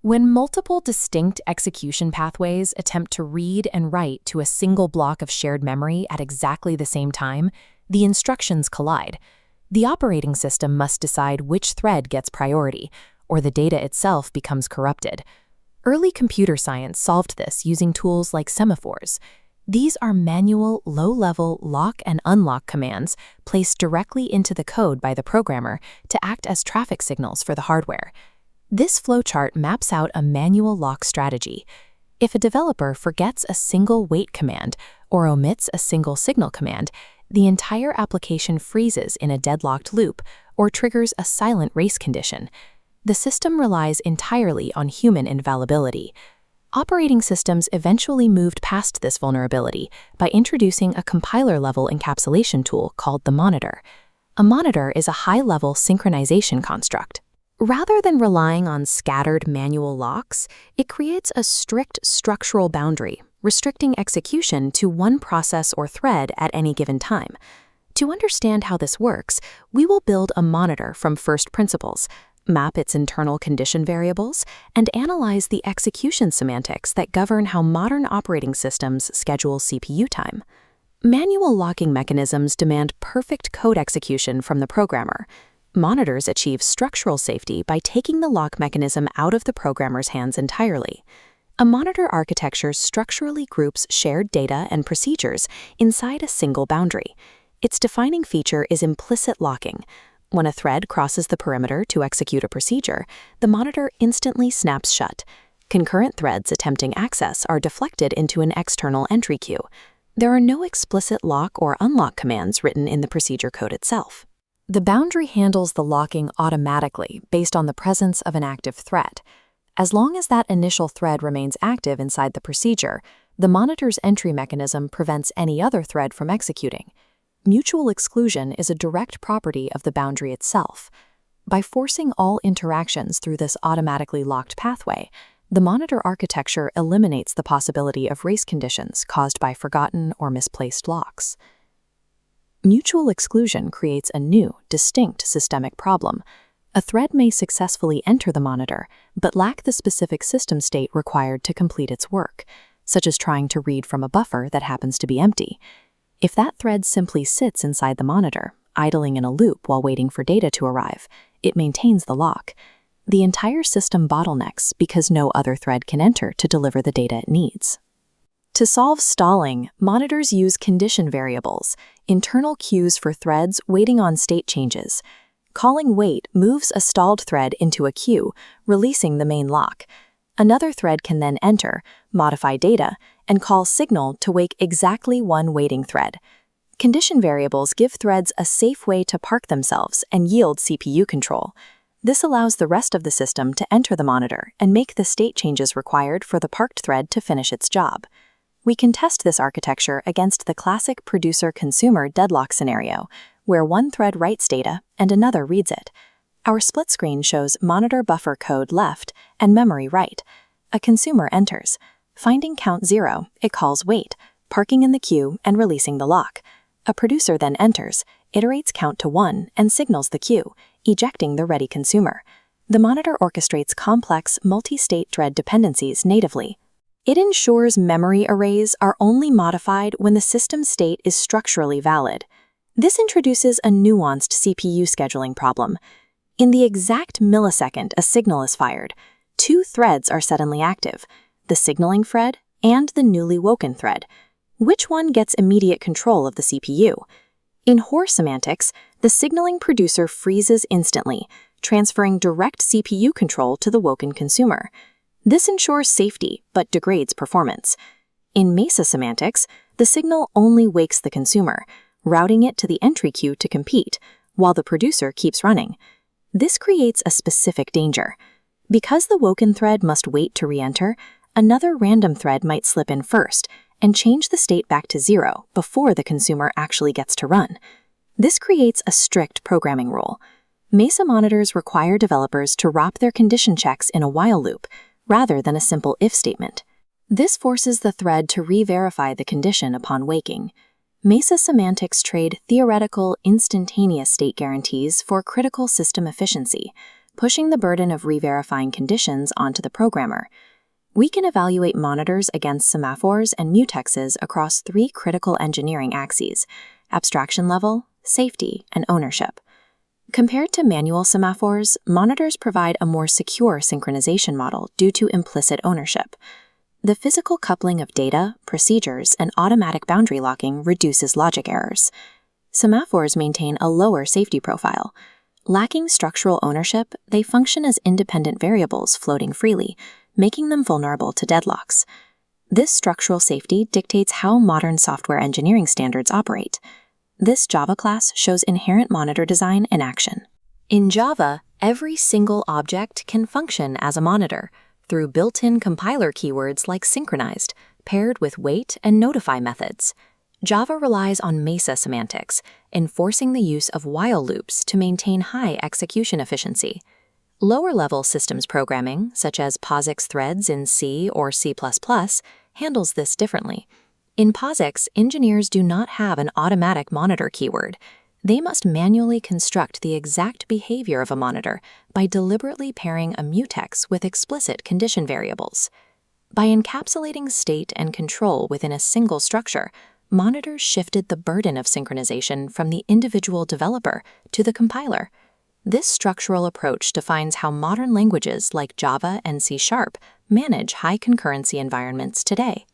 When multiple distinct execution pathways attempt to read and write to a single block of shared memory at exactly the same time, the instructions collide. The operating system must decide which thread gets priority, or the data itself becomes corrupted. Early computer science solved this using tools like semaphores. These are manual, low-level lock and unlock commands placed directly into the code by the programmer to act as traffic signals for the hardware. This flowchart maps out a manual lock strategy. If a developer forgets a single wait command or omits a single signal command, the entire application freezes in a deadlocked loop or triggers a silent race condition. The system relies entirely on human infallibility. Operating systems eventually moved past this vulnerability by introducing a compiler-level encapsulation tool called the monitor. A monitor is a high-level synchronization construct. Rather than relying on scattered manual locks, it creates a strict structural boundary, restricting execution to one process or thread at any given time. To understand how this works, we will build a monitor from first principles, map its internal condition variables, and analyze the execution semantics that govern how modern operating systems schedule CPU time. Manual locking mechanisms demand perfect code execution from the programmer. Monitors achieve structural safety by taking the lock mechanism out of the programmer's hands entirely. A monitor architecture structurally groups shared data and procedures inside a single boundary. Its defining feature is implicit locking. When a thread crosses the perimeter to execute a procedure, the monitor instantly snaps shut. Concurrent threads attempting access are deflected into an external entry queue. There are no explicit lock or unlock commands written in the procedure code itself. The boundary handles the locking automatically based on the presence of an active thread. As long as that initial thread remains active inside the procedure, the monitor's entry mechanism prevents any other thread from executing. Mutual exclusion is a direct property of the boundary itself. By forcing all interactions through this automatically locked pathway, the monitor architecture eliminates the possibility of race conditions caused by forgotten or misplaced locks. Mutual exclusion creates a new, distinct systemic problem. A thread may successfully enter the monitor, but lack the specific system state required to complete its work, such as trying to read from a buffer that happens to be empty. If that thread simply sits inside the monitor, idling in a loop while waiting for data to arrive, it maintains the lock. The entire system bottlenecks because no other thread can enter to deliver the data it needs. To solve stalling, monitors use condition variables, internal queues for threads waiting on state changes. Calling wait moves a stalled thread into a queue, releasing the main lock. Another thread can then enter, modify data, and call signal to wake exactly one waiting thread. Condition variables give threads a safe way to park themselves and yield CPU control. This allows the rest of the system to enter the monitor and make the state changes required for the parked thread to finish its job. We can test this architecture against the classic producer-consumer deadlock scenario, where one thread writes data and another reads it. Our split screen shows monitor buffer code left and memory right. A consumer enters. Finding count 0, it calls wait, parking in the queue and releasing the lock. A producer then enters, iterates count to 1, and signals the queue, ejecting the ready consumer. The monitor orchestrates complex, multi-state thread dependencies natively. It ensures memory arrays are only modified when the system state is structurally valid. This introduces a nuanced CPU scheduling problem. In the exact millisecond a signal is fired, two threads are suddenly active, the signaling thread and the newly woken thread. Which one gets immediate control of the CPU? In Hoare semantics, the signaling producer freezes instantly, transferring direct CPU control to the woken consumer. This ensures safety, but degrades performance. In Mesa semantics, the signal only wakes the consumer, routing it to the entry queue to compete, while the producer keeps running. This creates a specific danger. Because the woken thread must wait to re-enter, another random thread might slip in first and change the state back to 0 before the consumer actually gets to run. This creates a strict programming rule. Mesa monitors require developers to wrap their condition checks in a while loop, rather than a simple if statement. This forces the thread to re-verify the condition upon waking. Mesa semantics trade theoretical, instantaneous state guarantees for critical system efficiency, pushing the burden of re-verifying conditions onto the programmer. We can evaluate monitors against semaphores and mutexes across 3 critical engineering axes: abstraction level, safety, and ownership. Compared to manual semaphores, monitors provide a more secure synchronization model due to implicit ownership. The physical coupling of data, procedures, and automatic boundary locking reduces logic errors. Semaphores maintain a lower safety profile. Lacking structural ownership, they function as independent variables floating freely, making them vulnerable to deadlocks. This structural safety dictates how modern software engineering standards operate. This Java class shows inherent monitor design in action. In Java, every single object can function as a monitor through built-in compiler keywords like synchronized, paired with wait and notify methods. Java relies on Mesa semantics, enforcing the use of while loops to maintain high execution efficiency. Lower-level systems programming, such as POSIX threads in C or C++, handles this differently. In POSIX, engineers do not have an automatic monitor keyword. They must manually construct the exact behavior of a monitor by deliberately pairing a mutex with explicit condition variables. By encapsulating state and control within a single structure, monitors shifted the burden of synchronization from the individual developer to the compiler. This structural approach defines how modern languages like Java and C# manage high concurrency environments today.